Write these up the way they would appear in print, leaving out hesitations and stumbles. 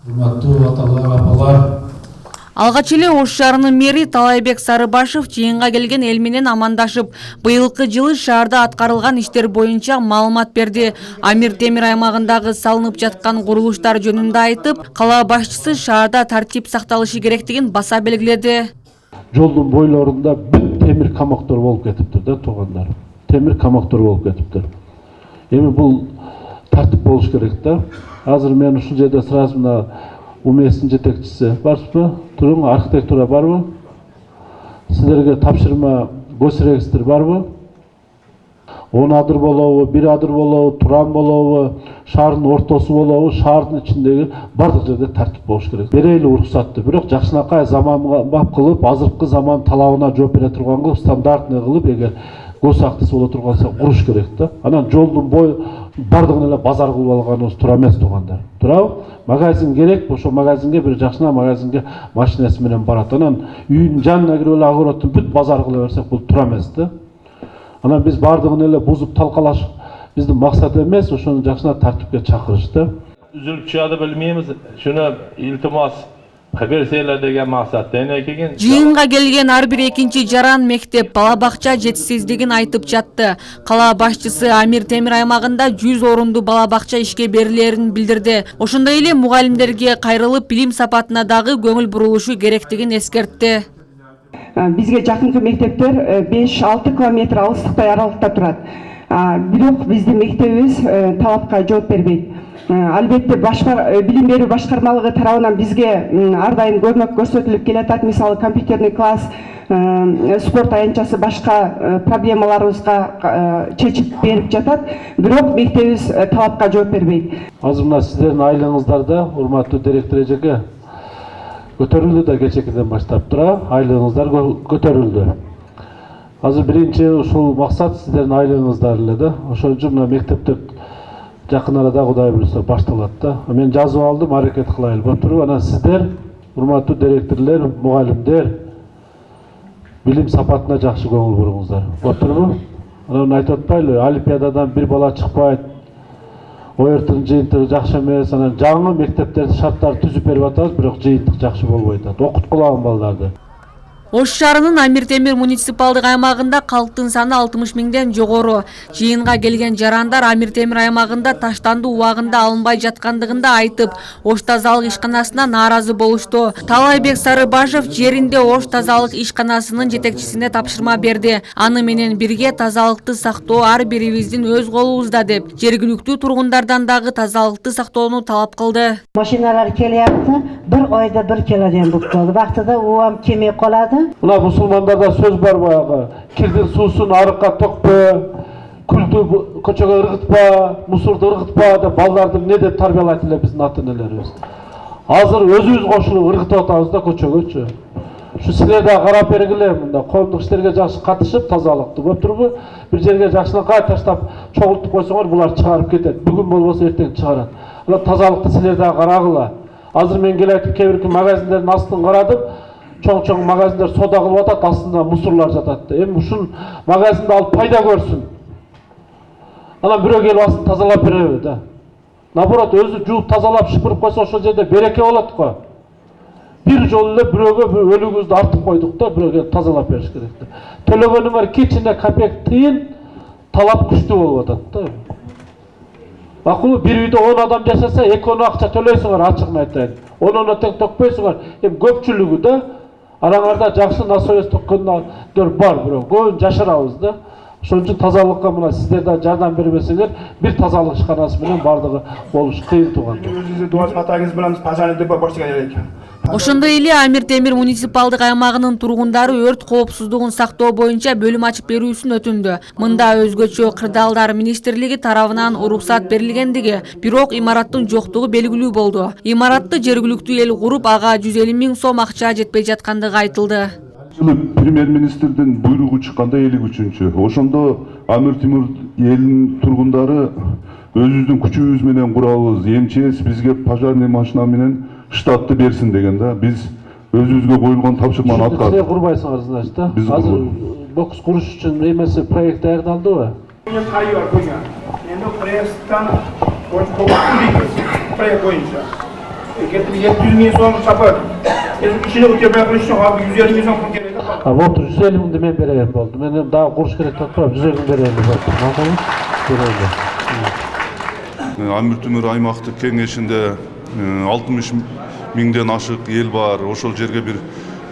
Урматтуу аталар, апалар. Алгач эле Ош шаарынын мэри Талайбек Сарыбашев жыйынга келген эл менен амандашып, быйылкы жылы шаарда аткарылган иштер боюнча маалымат берди. Амир Темир аймагындагы салынып жаткан курулуштар жөнүндө айтып, кала башчысы шаарда тартип сакталышы керектигин баса белгиледи. Жолдун бойлорунда бүт темир камактар болуп кетиптир да, туугандар. Темир камактар болуп кетиптир. Эми бул тартип болуш керек да. Азыр мен ушул жерде сразу мына УМСтин жетекчиси барсызбы? Туруң, архитектура барбы? Сиздерге тапшырма госрегистр барбы? 10 адыр болобу, 1 адыр болобу, туран болобу, шаардын ортосу болобу, шаардын ичиндеги бардык жерде тартип болуш керек. Берели уруксатты, бирок жакшынакай заманга бап кылып, азыркы заман талабына жооп бере турган кылып, стандартный кылып, эгер гос актысы боло турганса куруш керек да. Анан жолдун бою бардыгын эле базар кылып алганыбыз туура эмес, туугандар. Туурабы? Магазин керек, ошо магазинге бир жакшына магазинге машинасы менен барат. Анан үйдүн жанына кирип эле огороттун бүт базар кыла берсек бул туура эмес да. Анан биз бардыгын эле бузуп талкалаш биздин максат эмес, ошону жакшына тартипке чакырыш да. Üzülüp çıkadı bilmeyimiz, şunu iltimas берсеңер деген максаттан экенин. Жыйынга келген ар бир экинчи жаран мектеп, бала бакча жетишсиздигин айтып жатты. Кала башчысы Амир Темир аймагында 100 орунду бала бакча ишке берилерин билдирди. Ошондой эле мугалимдерге кайрылып, билим сапатына дагы көңүл бурулушу керектигин эскертти. Бизге жакынкы мектептер 5-6 километр алыстыкта аралыкта турат. Бирок биздин мектебибиз талапка жооп бербейт. Албетте билим берүү башкармалыгы тарабынан бизге ар дайым көмөк көрсөтүлүп келатат. Мисалы компьютерный класс, спорт аянтчасы башка проблемаларыбызга чечип берип жатат. Бирок мектебибиз талапка жооп бербейт. Азыр мына сиздердин айлыгыңыздарда, урматтуу директор эжеке, көтөрүлдү да кечекеден баштап тура, айлыгыңыздар көтөрүлдү. Азыр биринчи ушул максат сиздердин айлыгыңыздар эле да. Ошон үчүн мына мектептер жакын арада Кудай буюрса башталат да. Мен жазып алдым, аракет кылайлы болуп туруп, анан сиздер, урматтуу директорлор, мугалимдер, билим сапатына жакшы көңүл буруңуздар. Болуп турбу? Анан айтып атпайлы, олимпиададан бир бала чыкпайт, ОРТнын жыйынтыгы жакшы эмес, анан жаңы мектептердин шарттарын түзүп берип атабыз, бирок жыйынтык жакшы болбой атат. Окуткулаган балдарды. Ош шаарынын Амир Темир муниципалдык аймагында калктын саны 60 миңден жогору. Жыйынга келген жарандар Амир Темир аймагында таштанды убагында алынбай жаткандыгында айтып, Ош тазалык ишканасына нааразы болушту. Талайбек Сарыбашев жеринде Ош тазалык ишканасынын жетекчисине тапшырма берди. Аны менен бирге тазалыкты сактоо ар бирибиздин өз колубузда деп, жергиликтүү тургундардан дагы тазалыкты сактоону талап кылды. Машиналар келяпты, bir oyda 1 kilodan bo'lib qoldi. Vaqtida uam kelmay qoladi. Мына мусулмандарда сөз бар баягы, кирдин суусун арыкка төкпө, күлдү көчөгө ыргытпа, мусорду ыргытпа деп балдарды эмне деп тарбиялайт эле биздин ата-энелерибиз. Азыр өзүбүз кошулуп ыргытып атабыз да көчөгөчү. Ушу силер да карап бергиле, мында коомдук иштерге жакшы катышып тазалыкты болуп турбу? Бир жерге жакшынакай таштап чогултуп койсоңор булар чыгарып кетет. Бүгүн болбосо эртең чыгарат. Ана тазалыкты силер да карагыла. Азыр мен келе айтып кээ бир магазиндердин астын карадым. Чоң-чоң магазиндер сода кылып атат, астында мусорлар жатат. Эми ушун магазинди алып пайда көрсүн. Анан бирөө келип астын тазалап береби да. Наоборот, өзү жууп тазалап шыпырып койсо ошол жерде береке болот го. Бир жолу эле бирөөгө өлүгүбүздү артып койдук да, бирөө келип тазалап бериш керек да. Төлөгөнү бар кичине копейк тыйын, талап күчтүү болуп атат да. Макулбу, бир үйдө 10 адам жашаса, 2 акча төлөйсүңөр, ачыгын айтайын. Онуна тең төкпөйсүңөр. Эми көпчүлүгү да араңарда жакшы насоес төккөндөр бар, бирок көбүн жашырабыз да. Ошон үчүн тазалыкка мына сиздер да жардам бербесеңер, бир тазалык ишканасы менен бардыгы болуш кыйын туган. Өзүңүздү дуаш катагыңыз менен пажаны деп баштаган элек. Ошондой эле Амир Темир муниципалдык аймагынын тургундары өрт коопсуздугун сактоо боюнча бөлүм ачып берүүсүн өтүндү. Мында өзгөчө кырдаалдар министрлиги тарабынан уруксат берилгендиги, бирок имараттын жоктугу белгилүү болду. Имаратты жергиликтүү эл куруп, ага 150 000 сом акча жетпей жаткандыгы айтылды. Жылы премьер-министрдин буйругу чыкканда 53-чү. Ошондо Амир Темир элинин тургундары өзүбүздүн күчүбүз менен курабыз, МЧС бизге пожарный машина менен штатты берсин деген да. Биз өзүбүзгө коюлган тапшырманы аткардык. Силер курбайсыңар, значит, да? Азыр бокс куруш үчүн эмеси проект даярдалдыбы? Endi proyektdan proyekt боюнча Ketib 700 ming so'm sapar. İşini ötebey qilish uchun hozir 150 ming so'm pul kerak. Bo'pti, 150 mingni men berayim bo'ldi. Men ham daha qurish kerak deb turib 150 ming berayim deb turibman. Ma'qulmi? Beraylik. Amir Temur аймактык кеңешинде 60 миңден ашык ел бар. Ошол жерге бир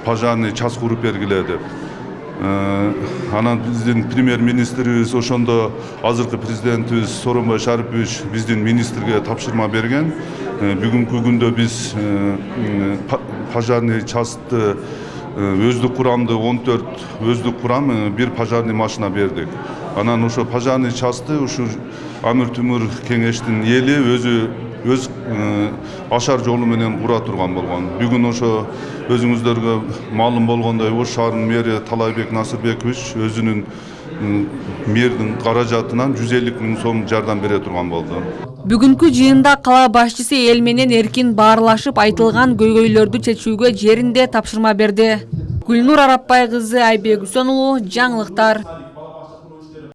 пожарный час куруп бергиле деп. Анан биздин премьер-министрибиз ошондо азыркы президентибиз Сооронбай Шарипович биздин министрге тапшырма берген. Бүгүнкү күндө биз пожарный частты өздүк курамды 14 өздүк курам бир пожарный машина бердик. Анан ошо пожарный частты ушу Амир Темур кеңештин эли өз ашар жолу менен кура турган болгон. Бүгүн ошо өзүңүздөргө маалым болгондой Ош шаарынын мэри Талайбек Насырбекович өзүнүн мэрдин каражатынан 150 миң сом жардам бере турган болду. Бүгүнкү жыйында кала башчысы эл менен эркин баарлашып айтылган көйгөйлөрдү чечүүгө жеринде тапшырма берди. Гүлнур Арапбай кызы, Айбек Үсөнулу, жаңылыктар.